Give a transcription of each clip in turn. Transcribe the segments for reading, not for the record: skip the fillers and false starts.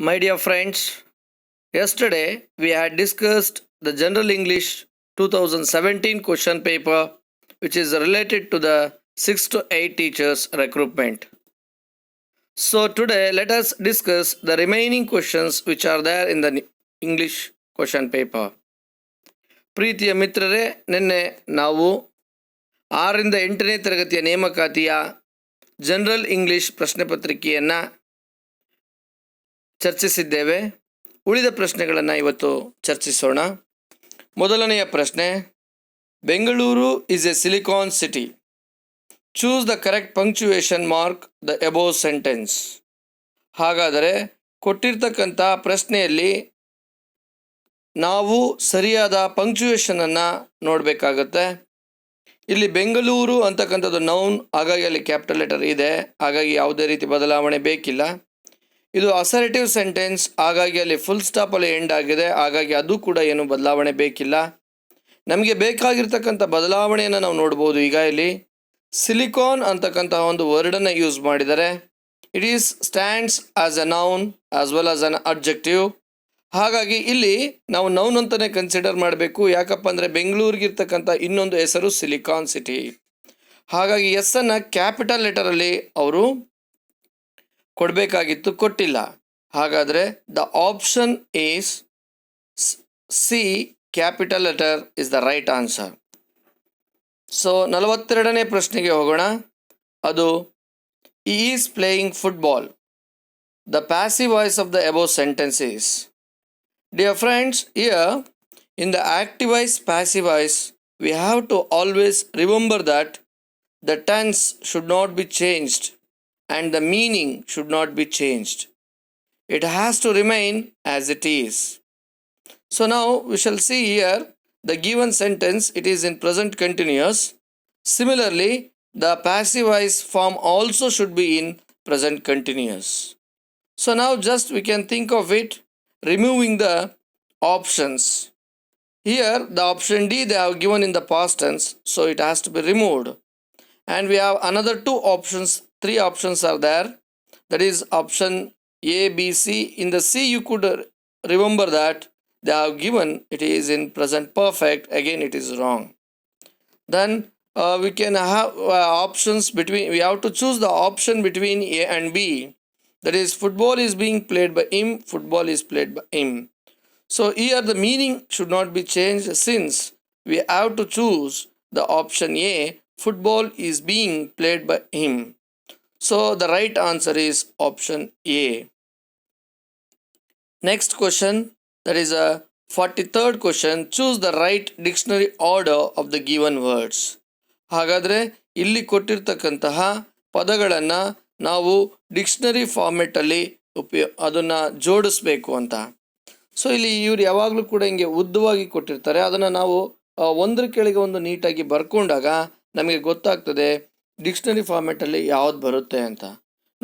My dear friends, yesterday we had discussed the General English 2017 question paper, which is related to the 6 to 8 teachers recruitment. So today let us discuss the remaining questions which are there in the English question paper. ಪ್ರೀತಿಯ ಮಿತ್ರರೇ, ನಿನ್ನೆ ನಾವು 6ರಿಂದ 8ನೇ ತರಗತಿಯ ನೇಮಕಾತಿಯ general English ಪ್ರಶ್ನೆ ಪತ್ರಿಕೆಯನ್ನು ಚರ್ಚಿಸಿದ್ದೇವೆ. ಉಳಿದ ಪ್ರಶ್ನೆಗಳನ್ನು ಇವತ್ತು ಚರ್ಚಿಸೋಣ. ಮೊದಲನೆಯ ಪ್ರಶ್ನೆ, Bengaluru is A silicon city. Choose the correct punctuation mark the above sentence. ಹಾಗಾದರೆ ಕೊಟ್ಟಿರ್ತಕ್ಕಂಥ ಪ್ರಶ್ನೆಯಲ್ಲಿ ನಾವು ಸರಿಯಾದ ಪಂಕ್ಚುಯೇಷನನ್ನು ನೋಡಬೇಕಾಗತ್ತೆ. ಇಲ್ಲಿ ಬೆಂಗಳೂರು ಅಂತಕ್ಕಂಥದ್ದು ನೌನ್, ಹಾಗಾಗಿ ಅಲ್ಲಿ ಕ್ಯಾಪಿಟಲ್ ಲೆಟರ್ ಇದೆ, ಹಾಗಾಗಿ ಯಾವುದೇ ರೀತಿ ಬದಲಾವಣೆ ಬೇಕಿಲ್ಲ. ಇದು ಅಸರ್ಟಿವ್ ಸೆಂಟೆನ್ಸ್, ಹಾಗಾಗಿ ಅಲ್ಲಿ ಫುಲ್ ಸ್ಟಾಪಲ್ಲಿ ಎಂಡ್ ಆಗಿದೆ, ಹಾಗಾಗಿ ಅದು ಕೂಡ ಏನು ಬದಲಾವಣೆ ಬೇಕಿಲ್ಲ. ನಮಗೆ ಬೇಕಾಗಿರ್ತಕ್ಕಂಥ ಬದಲಾವಣೆಯನ್ನು ನಾವು ನೋಡ್ಬೋದು. ಈಗ ಇಲ್ಲಿ ಸಿಲಿಕಾನ್ ಅಂತಕ್ಕಂತಹ ಒಂದು ವರ್ಡನ್ನು ಯೂಸ್ ಮಾಡಿದ್ದಾರೆ. It is stands as a known as well as an adjective. ಹಾಗಾಗಿ ಇಲ್ಲಿ ನಾವು ನೌನ್ ಅಂತಲೇ ಕನ್ಸಿಡರ್ ಮಾಡಬೇಕು. ಯಾಕಪ್ಪ ಅಂದರೆ ಬೆಂಗಳೂರಿಗಿರ್ತಕ್ಕಂಥ ಇನ್ನೊಂದು ಹೆಸರು ಸಿಲಿಕಾನ್ ಸಿಟಿ. ಹಾಗಾಗಿ ಎಸ್ ಅನ್ನು ಕ್ಯಾಪಿಟಲ್ ಲೆಟರಲ್ಲಿ ಅವರು ಕೊಡಬೇಕಾಗಿತ್ತು, ಕೊಟ್ಟಿಲ್ಲ. ಹಾಗಾದರೆ the option is C, capital letter is the right answer. So 42ನೇ ಪ್ರಶ್ನೆಗೆ ಹೋಗೋಣ. ಅದು is playing football. The passive voice of the above sentence is. Dear friends, here in the active voice, passive voice, we have to always remember that the tense should not be changed and the meaning should not be changed. It has to remain as it is. So now we shall see here the given sentence, it is in present continuous. Similarly, the passive voice form also should be in present continuous. So now just we can think of it removing the options. Here the option D they have given in the past tense, so it has to be removed. And we have another two options, three options are there. That is option A, B, C. In the C you could remember that they have given it is in present perfect. Again it is wrong. Then we can have options between, we have to choose the option between A and B. That is, football is being played by him, football is played by him. So here the meaning should not be changed, since we have to choose the option A, football is being played by him. So the right answer is option A. Next question, that is a 43rd question. Choose the right dictionary order of the given words. ಹಾಗಾದರೆ ಇಲ್ಲಿ ಕೊಟ್ಟಿರ್ತಕ್ಕಂತಹ ಪದಗಳನ್ನು ನಾವು dictionary ಫಾರ್ಮೆಟಲ್ಲಿ ಅದನ್ನು ಜೋಡಿಸ್ಬೇಕು ಅಂತ. So ಇಲ್ಲಿ ಇವರು ಯಾವಾಗಲೂ ಕೂಡ ಹಿಂಗೆ ಉದ್ದವಾಗಿ ಕೊಟ್ಟಿರ್ತಾರೆ, ಅದನ್ನು ನಾವು ಒಂದ್ರ ಕೆಳಗೆ ಒಂದು ನೀಟಾಗಿ ಬರ್ಕೊಂಡಾಗ ನಮಗೆ ಗೊತ್ತಾಗ್ತದೆ ಡಿಕ್ಷನರಿ ಫಾರ್ಮೆಟಲ್ಲಿ ಯಾವ್ದು ಬರುತ್ತೆ ಅಂತ.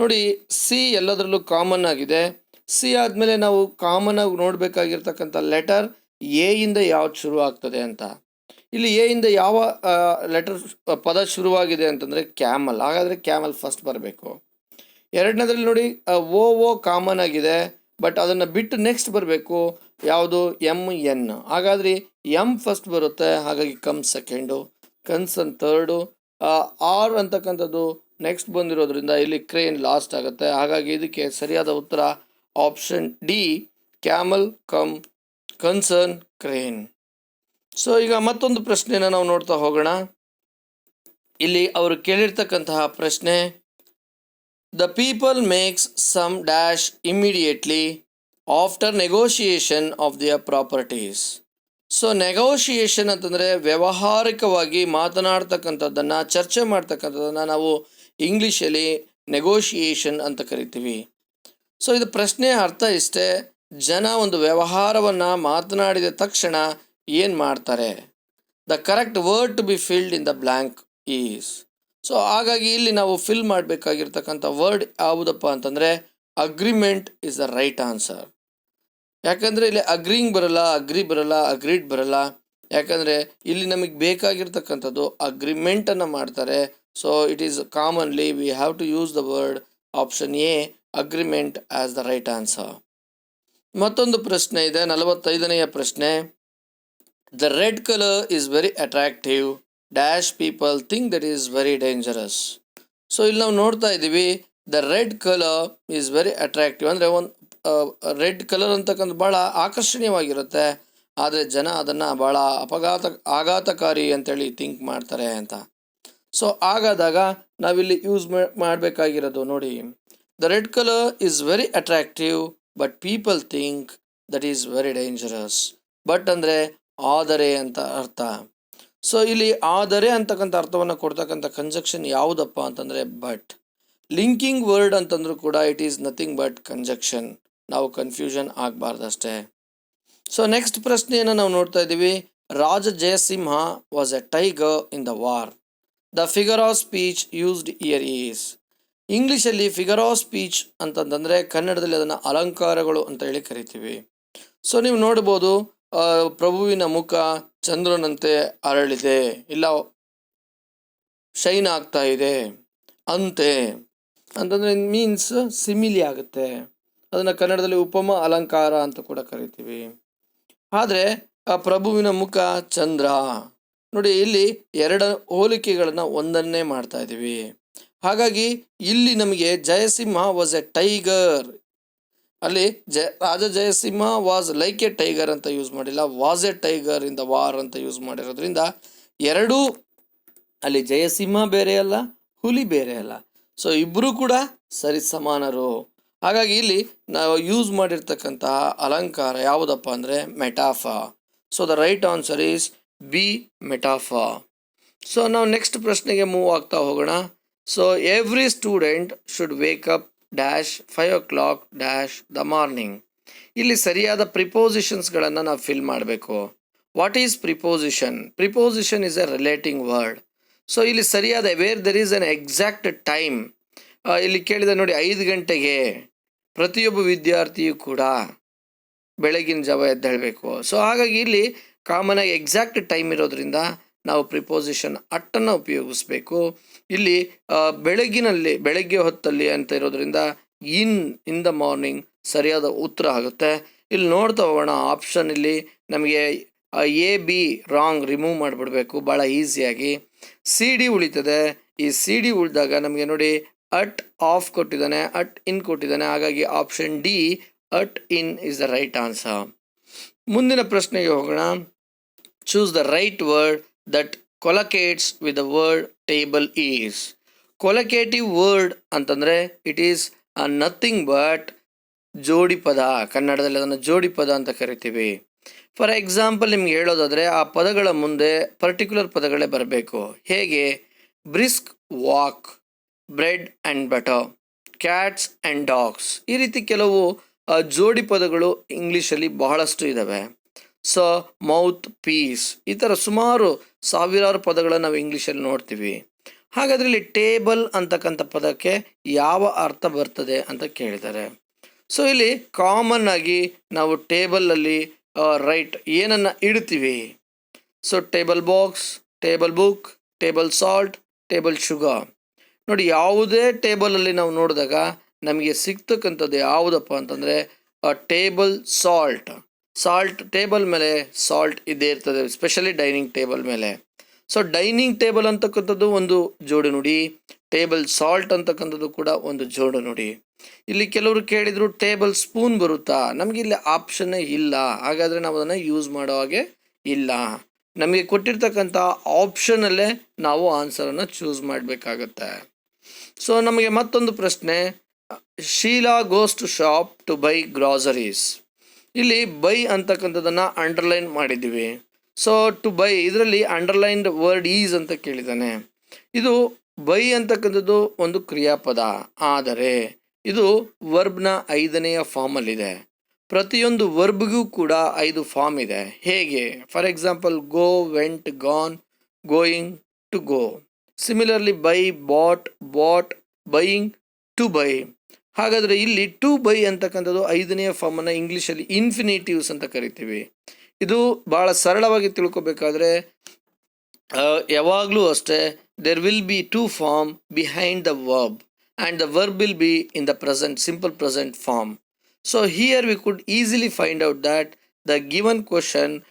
ನೋಡಿ, ಸಿ ಎಲ್ಲದರಲ್ಲೂ ಕಾಮನ್ ಆಗಿದೆ. ಸಿ ಆದಮೇಲೆ ನಾವು ಕಾಮನ್ ಆಗಿ ನೋಡಬೇಕಾಗಿರ್ತಕ್ಕಂಥ ಲೆಟರ್ ಎ ಇಂದ ಯಾವ್ದು ಶುರು ಆಗ್ತದೆ ಅಂತ. ಇಲ್ಲಿ ಎ ಇಂದ ಯಾವ ಲೆಟರ್ ಪದ ಶುರುವಾಗಿದೆ ಅಂತಂದರೆ ಕ್ಯಾಮಲ್. ಹಾಗಾದರೆ ಕ್ಯಾಮಲ್ ಫಸ್ಟ್ ಬರಬೇಕು. ಎರಡನೇದ್ರಲ್ಲಿ ನೋಡಿ ಓ ಕಾಮನ್ ಆಗಿದೆ, ಬಟ್ ಅದನ್ನು ಬಿಟ್ಟು ನೆಕ್ಸ್ಟ್ ಬರಬೇಕು ಯಾವುದು, ಎಮ್ ಎನ್. ಹಾಗಾದರೆ ಎಮ್ ಫಸ್ಟ್ ಬರುತ್ತೆ, ಹಾಗಾಗಿ come second, concern third, R ಅಂತಕ್ಕಂಥದ್ದು ನೆಕ್ಸ್ಟ್ ಬಂದಿರೋದ್ರಿಂದ ಇಲ್ಲಿ ಕ್ರೇನ್ ಲಾಸ್ಟ್ ಆಗುತ್ತೆ. ಹಾಗಾಗಿ ಇದಕ್ಕೆ ಸರಿಯಾದ ಉತ್ತರ option D, camel come concern crane. So ಈಗ ಮತ್ತೊಂದು ಪ್ರಶ್ನೆಯನ್ನು ನಾವು ನೋಡ್ತಾ ಹೋಗೋಣ. ಇಲ್ಲಿ ಅವರು ಕೇಳಿರ್ತಕ್ಕಂತಹ ಪ್ರಶ್ನೆ, the people makes some dash immediately after negotiation of their properties. So negotiation ಅಂತಂದರೆ ವ್ಯಾವಹಾರಿಕವಾಗಿ ಮಾತನಾಡ್ತಕ್ಕಂಥದ್ದನ್ನು, ಚರ್ಚೆ ಮಾಡ್ತಕ್ಕಂಥದ್ದನ್ನು ನಾವು ಇಂಗ್ಲೀಷಲ್ಲಿ ನೆಗೋಷಿಯೇಷನ್ ಅಂತ ಕರಿತೀವಿ. ಸೊ ಇದು ಪ್ರಶ್ನೆಯ ಅರ್ಥ ಇಷ್ಟೇ, ಜನ ಒಂದು ವ್ಯವಹಾರವನ್ನು ಮಾತನಾಡಿದ ತಕ್ಷಣ ಏನು ಮಾಡ್ತಾರೆ. The correct word to be filled in the blank is. So ಹಾಗಾಗಿ ಇಲ್ಲಿ ನಾವು ಫಿಲ್ ಮಾಡಬೇಕಾಗಿರ್ತಕ್ಕಂಥ ವರ್ಡ್ ಯಾವುದಪ್ಪ ಅಂತಂದರೆ agreement is the right answer. ಯಾಕಂದರೆ ಇಲ್ಲಿ ಅಗ್ರಿಂಗ್ ಬರಲ್ಲ, ಅಗ್ರಿ ಬರಲ್ಲ, ಅಗ್ರೀಡ್ ಬರಲ್ಲ. ಯಾಕಂದರೆ ಇಲ್ಲಿ ನಮಗೆ ಬೇಕಾಗಿರ್ತಕ್ಕಂಥದ್ದು ಅಗ್ರಿಮೆಂಟನ್ನು ಮಾಡ್ತಾರೆ. So it is commonly we have to use the word option A, agreement as the right answer. ಮತ್ತೊಂದು ಪ್ರಶ್ನೆ ಇದೆ, 45ನೆಯ ಪ್ರಶ್ನೆ. The red colour is very attractive dash people think that is very dangerous. So ಇಲ್ಲಿ ನಾವು ನೋಡ್ತಾ ಇದ್ದೀವಿ, the red colour is very attractive ಅಂದರೆ ಒಂದು ರೆಡ್ ಕಲರ್ ಅಂತಕ್ಕಂಥ ಭಾಳ ಆಕರ್ಷಣೀಯವಾಗಿರುತ್ತೆ, ಆದರೆ ಜನ ಅದನ್ನು ಭಾಳ ಆಘಾತಕಾರಿ ಅಂತೇಳಿ ಥಿಂಕ್ ಮಾಡ್ತಾರೆ ಅಂತ. ಸೊ ಹಾಗಾದಾಗ ನಾವಿಲ್ಲಿ ಯೂಸ್ ಮಾಡಬೇಕಾಗಿರೋದು ನೋಡಿ, the red colour is very attractive but people think that is very dangerous. But ಅಂದರೆ ಆದರೆ ಅಂತ ಅರ್ಥ. ಸೊ ಇಲ್ಲಿ ಆದರೆ ಅಂತಕ್ಕಂಥ ಅರ್ಥವನ್ನು ಕೊಡ್ತಕ್ಕಂಥ ಕಂಜಕ್ಷನ್ ಯಾವುದಪ್ಪ ಅಂತಂದರೆ ಬಟ್. ಲಿಂಕಿಂಗ್ ವರ್ಡ್ ಅಂತಂದ್ರೂ ಕೂಡ it is nothing but conjunction. ನಾವು ಕನ್ಫ್ಯೂಷನ್ ಆಗಬಾರ್ದಷ್ಟೇ. ಸೊ ನೆಕ್ಸ್ಟ್ ಪ್ರಶ್ನೆಯನ್ನು ನಾವು ನೋಡ್ತಾ ಇದ್ದೀವಿ. Raja Jayasimha was a tiger in the war. The figure of speech used here is. ಇಂಗ್ಲೀಷಲ್ಲಿ ಫಿಗರ್ ಆಫ್ ಸ್ಪೀಚ್ ಅಂತಂದರೆ ಕನ್ನಡದಲ್ಲಿ ಅದನ್ನು ಅಲಂಕಾರಗಳು ಅಂತ ಹೇಳಿ ಕರಿತೀವಿ. ಸೊ ನೀವು ನೋಡ್ಬೋದು, ಪ್ರಭುವಿನ ಮುಖ ಚಂದ್ರನಂತೆ ಅರಳಿದೆ, ಇಲ್ಲ ಶೈನ್ ಆಗ್ತಾ ಇದೆ ಅಂತೆ ಅಂತಂದರೆ ಮೀನ್ಸ್ ಸಿಮಿಲಿ ಆಗುತ್ತೆ. ಅದನ್ನು ಕನ್ನಡದಲ್ಲಿ ಉಪಮ ಅಲಂಕಾರ ಅಂತ ಕೂಡ ಕರಿತೀವಿ. ಆದರೆ ಆ ಪ್ರಭುವಿನ ಮುಖ ಚಂದ್ರ ನೋಡಿ, ಇಲ್ಲಿ ಎರಡು ಹೋಲಿಕೆಗಳನ್ನು ಒಂದನ್ನೇ ಮಾಡ್ತಾ ಇದ್ದೀವಿ. ಹಾಗಾಗಿ ಇಲ್ಲಿ ನಮಗೆ ಜಯಸಿಂಹ ವಾಸ್ ಎ ಟೈಗರ್, ಅಲ್ಲಿ Raja Jayasimha was like a tiger ಅಂತ ಯೂಸ್ ಮಾಡಿಲ್ಲ, was a tiger in the war ಅಂತ ಯೂಸ್ ಮಾಡಿರೋದ್ರಿಂದ ಎರಡೂ ಅಲ್ಲಿ ಜಯಸಿಂಹ ಬೇರೆ ಅಲ್ಲ, ಹುಲಿ ಬೇರೆ ಅಲ್ಲ. ಸೊ ಇಬ್ಬರೂ ಕೂಡ ಸರಿ ಸಮಾನರು. ಹಾಗಾಗಿ ಇಲ್ಲಿ ನಾವು ಯೂಸ್ ಮಾಡಿರ್ತಕ್ಕಂತಹ ಅಲಂಕಾರ ಯಾವುದಪ್ಪ ಅಂದರೆ metaphor. So the right answer is B, metaphor. So ನಾವು ನೆಕ್ಸ್ಟ್ ಪ್ರಶ್ನೆಗೆ ಮೂವ್ ಆಗ್ತಾ ಹೋಗೋಣ. So every student should wake up dash 5 o'clock dash the morning. ಇಲ್ಲಿ ಸರಿಯಾದ ಪ್ರಿಪೋಸಿಷನ್ಸ್ಗಳನ್ನು ನಾವು ಫಿಲ್ ಮಾಡಬೇಕು. What is preposition? Preposition is a relating word. So ಇಲ್ಲಿ ಸರಿಯಾದ where there is an exact time. ಇಲ್ಲಿ ಕೇಳಿದ ನೋಡಿ 5 ಗಂಟೆಗೆ ಪ್ರತಿಯೊಬ್ಬ ವಿದ್ಯಾರ್ಥಿಯು ಕೂಡ ಬೆಳಗಿನ ಜಾವ ಎದ್ದೇಳಬೇಕು. ಸೊ ಹಾಗಾಗಿ ಇಲ್ಲಿ ಕಾಮನ್ ಆಗಿ ಎಕ್ಸಾಕ್ಟ್ ಟೈಮ್ ಇರೋದ್ರಿಂದ ನಾವು ಪ್ರಿಪೋಸಿಷನ್ ಅಟ್ಟನ್ನು ಉಪಯೋಗಿಸ್ಬೇಕು. ಇಲ್ಲಿ ಬೆಳಗ್ಗೆ ಹೊತ್ತಲ್ಲಿ ಅಂತ ಇರೋದ್ರಿಂದ ಇನ್ ದ ಮಾರ್ನಿಂಗ್ ಸರಿಯಾದ ಉತ್ತರ ಆಗುತ್ತೆ. ಇಲ್ಲಿ ನೋಡ್ತಾ ಹೋಗೋಣ ಆಪ್ಷನ್. ಇಲ್ಲಿ ನಮಗೆ ಎ ಬಿ ರಾಂಗ್ ರಿಮೂವ್ ಮಾಡಿಬಿಡ್ಬೇಕು ಭಾಳ ಈಸಿಯಾಗಿ. ಸಿ ಡಿ ಉಳಿತದೆ. ಈ ಸಿ ಡಿ ಉಳಿದಾಗ ನಮಗೆ ನೋಡಿ ಅಟ್ ಆಫ್ ಕೊಟ್ಟಿದ್ದಾನೆ, ಅಟ್ ಇನ್ ಕೊಟ್ಟಿದ್ದಾನೆ. ಹಾಗಾಗಿ option D at in is the right answer. ಮುಂದಿನ ಪ್ರಶ್ನೆಗೆ ಹೋಗೋಣ. Choose the right word that collocates with the word table is. Collocative word ಅಂತಂದರೆ ಇಟ್ ಈಸ್ ನಥಿಂಗ್ ಬಟ್ ಜೋಡಿ ಪದ. ಕನ್ನಡದಲ್ಲಿ ಅದನ್ನು ಜೋಡಿ ಪದ ಅಂತ ಕರಿತೀವಿ. ಫಾರ್ ಎಕ್ಸಾಂಪಲ್ ನಿಮ್ಗೆ ಹೇಳೋದಾದರೆ ಆ ಪದಗಳ ಮುಂದೆ ಪರ್ಟಿಕ್ಯುಲರ್ ಪದಗಳೇ ಬರಬೇಕು. ಹೇಗೆ? Brisk walk, bread and butter, cats and dogs. ಈ ರೀತಿ ಕೆಲವು ಜೋಡಿ ಪದಗಳು ಇಂಗ್ಲೀಷಲ್ಲಿ ಬಹಳಷ್ಟು ಇದ್ದಾವೆ. ಸೊ ಮೌತ್ ಪೀಸ್, ಈ ಥರ ಸುಮಾರು ಸಾವಿರಾರು ಪದಗಳನ್ನು ನಾವು ಇಂಗ್ಲೀಷಲ್ಲಿ ನೋಡ್ತೀವಿ. ಹಾಗಾದರೆ ಇಲ್ಲಿ ಟೇಬಲ್ ಅಂತಕ್ಕಂಥ ಪದಕ್ಕೆ ಯಾವ ಅರ್ಥ ಬರ್ತದೆ ಅಂತ ಕೇಳಿದ್ದಾರೆ. ಸೊ ಇಲ್ಲಿ ಕಾಮನ್ ಆಗಿ ನಾವು ಟೇಬಲಲ್ಲಿ ರೈಟ್ ಏನನ್ನು ಇಡ್ತೀವಿ? So table box, table book, table salt, table sugar. ನೋಡಿ, ಯಾವುದೇ ಟೇಬಲಲ್ಲಿ ನಾವು ನೋಡಿದಾಗ ನಮಗೆ ಸಿಗ್ತಕ್ಕಂಥದ್ದು ಯಾವುದಪ್ಪ ಅಂತಂದರೆ ಟೇಬಲ್ ಸಾಲ್ಟ್. ಟೇಬಲ್ ಮೇಲೆ ಸಾಲ್ಟ್ ಇದ್ದೇ ಇರ್ತದೆ, ಸ್ಪೆಷಲಿ ಡೈನಿಂಗ್ ಟೇಬಲ್ ಮೇಲೆ. ಸೊ ಡೈನಿಂಗ್ ಟೇಬಲ್ ಅಂತಕ್ಕಂಥದ್ದು ಒಂದು ಜೋಡು ನುಡಿ, ಟೇಬಲ್ ಸಾಲ್ಟ್ ಅಂತಕ್ಕಂಥದ್ದು ಕೂಡ ಒಂದು ಜೋಡು ನುಡಿ. ಇಲ್ಲಿ ಕೆಲವರು ಕೇಳಿದ್ರು ಟೇಬಲ್ ಸ್ಪೂನ್ ಬರುತ್ತಾ? ನಮಗೆ ಇಲ್ಲಿ ಆಪ್ಷನ್ನೇ ಇಲ್ಲ, ಹಾಗಾದರೆ ನಾವು ಅದನ್ನು ಯೂಸ್ ಮಾಡೋ ಹಾಗೆ ಇಲ್ಲ. ನಮಗೆ ಕೊಟ್ಟಿರ್ತಕ್ಕಂಥ ಆಪ್ಷನಲ್ಲೇ ನಾವು ಆನ್ಸರನ್ನು ಚೂಸ್ ಮಾಡಬೇಕಾಗತ್ತೆ. ಸೊ ನಮಗೆ ಮತ್ತೊಂದು ಪ್ರಶ್ನೆ. Sheela goes to shop to buy groceries. ಇಲ್ಲಿ ಬೈ ಅಂತಕ್ಕಂಥದ್ದನ್ನು ಅಂಡರ್ಲೈನ್ ಮಾಡಿದ್ದೀವಿ. ಸೊ ಟು ಬೈ ಇದರಲ್ಲಿ ಅಂಡರ್ಲೈನ್ಡ್ ವರ್ಡ್ ಈಸ್ ಅಂತ ಕೇಳಿದ್ದಾನೆ. ಇದು ಬೈ ಅಂತಕ್ಕಂಥದ್ದು ಒಂದು ಕ್ರಿಯಾಪದ, ಆದರೆ ಇದು ವರ್ಬ್ನ 5ನೇ ಫಾರ್ಮಲ್ಲಿದೆ. ಪ್ರತಿಯೊಂದು ವರ್ಬ್ಗೂ ಕೂಡ 5 ಫಾರ್ಮ್ ಇದೆ. ಹೇಗೆ? For example go, went, gone, going, to go. Similarly buy, bought, buying, to buy. ಹಾಗಾದರೆ ಇಲ್ಲಿ ಟು ಬೈ ಅಂತಕ್ಕಂಥದ್ದು 5ನೇ ಫಾರ್ಮನ್ನು ಇಂಗ್ಲೀಷಲ್ಲಿ ಇನ್ಫಿನಿಟಿವ್ಸ್ ಅಂತ ಕರಿತೀವಿ. ಇದು ಭಾಳ ಸರಳವಾಗಿ ತಿಳ್ಕೊಬೇಕಾದ್ರೆ ಯಾವಾಗಲೂ ಅಷ್ಟೇ there will be 2 form behind the verb and the verb will be in the present, simple present form. So here we could easily find out that the given question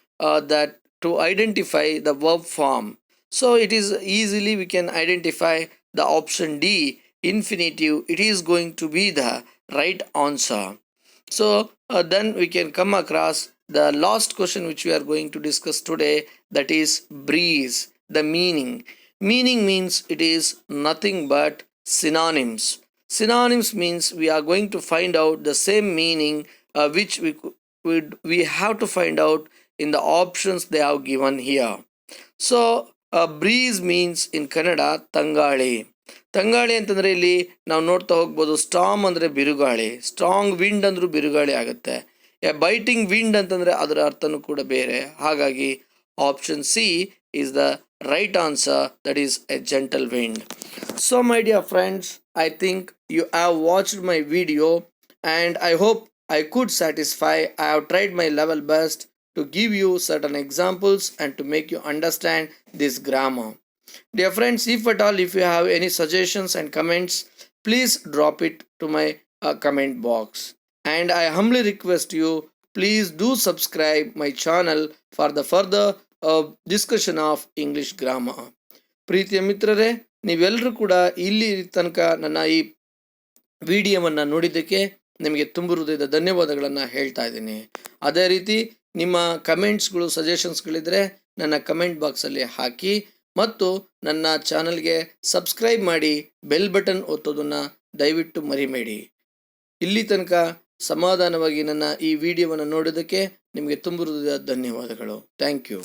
that to identify the verb form. So it is easily we can identify the option D, infinitive. It is going to be the right answer. So then we can come across the last question which we are going to discuss today, that is breeze. The meaning. Meaning means it is nothing but synonyms. Synonyms means we are going to find out the same meaning which we have to find out in the options they have given here. So breeze means in Kannada ತಂಗಾಳಿ. ತಂಗಾಳಿ ಅಂತಂದ್ರೆ ಇಲ್ಲಿ ನಾವು ನೋಡ್ತಾ ಹೋಗ್ಬೋದು, storm ಅಂದ್ರೆ ಬಿರುಗಾಳಿ, strong wind ಅಂದ್ರೂ ಬಿರುಗಾಳಿ ಆಗುತ್ತೆ. ಬೈಟಿಂಗ್ ವಿಂಡ್ ಅಂತಂದ್ರೆ ಅದರ ಅರ್ಥನೂ ಕೂಡ ಬೇರೆ. ಹಾಗಾಗಿ option C is the right answer, that is a gentle wind. So my dear friends, I think you have watched my video and I hope I could satisfy. I have tried my level best to give you certain examples and to make you understand this grammar. Dear friends, if at all if you have any suggestions and comments, please drop it to my comment box. And I humbly request you, please do subscribe my channel for the further discussion of English grammar. ಪ್ರೀತಿಯ ಮಿತ್ರರೇ, ನೀವೆಲ್ಲರೂ ಕೂಡ ಇಲ್ಲಿ ತನಕ ನನ್ನ ಈ ವಿಡಿಯೋವನ್ನು ನೋಡಿದ್ದಕ್ಕೆ ನಿಮಗೆ ತುಂಬ ಹೃದಯದ ಧನ್ಯವಾದಗಳನ್ನು ಹೇಳ್ತಾ ಇದ್ದೀನಿ. ಅದೇ ರೀತಿ ನಿಮ್ಮ ಕಮೆಂಟ್ಸ್ಗಳು ಸಜೆಷನ್ಸ್ಗಳಿದ್ರೆ ನನ್ನ ಕಮೆಂಟ್ ಬಾಕ್ಸಲ್ಲಿ ಹಾಕಿ ಮತ್ತು ನನ್ನ ಚಾನಲ್ಗೆ ಸಬ್ಸ್ಕ್ರೈಬ್ ಮಾಡಿ ಬೆಲ್ ಬಟನ್ ಒತ್ತೋದನ್ನು ದಯವಿಟ್ಟು ಮರಿಬೇಡಿ. ಇಲ್ಲಿ ತನಕ ಸಮಾಧಾನವಾಗಿ ನನ್ನ ಈ ವಿಡಿಯೋವನ್ನು ನೋಡೋದಕ್ಕೆ ನಿಮಗೆ ತುಂಬ ಹೃದಯದ ಧನ್ಯವಾದಗಳು. Thank you.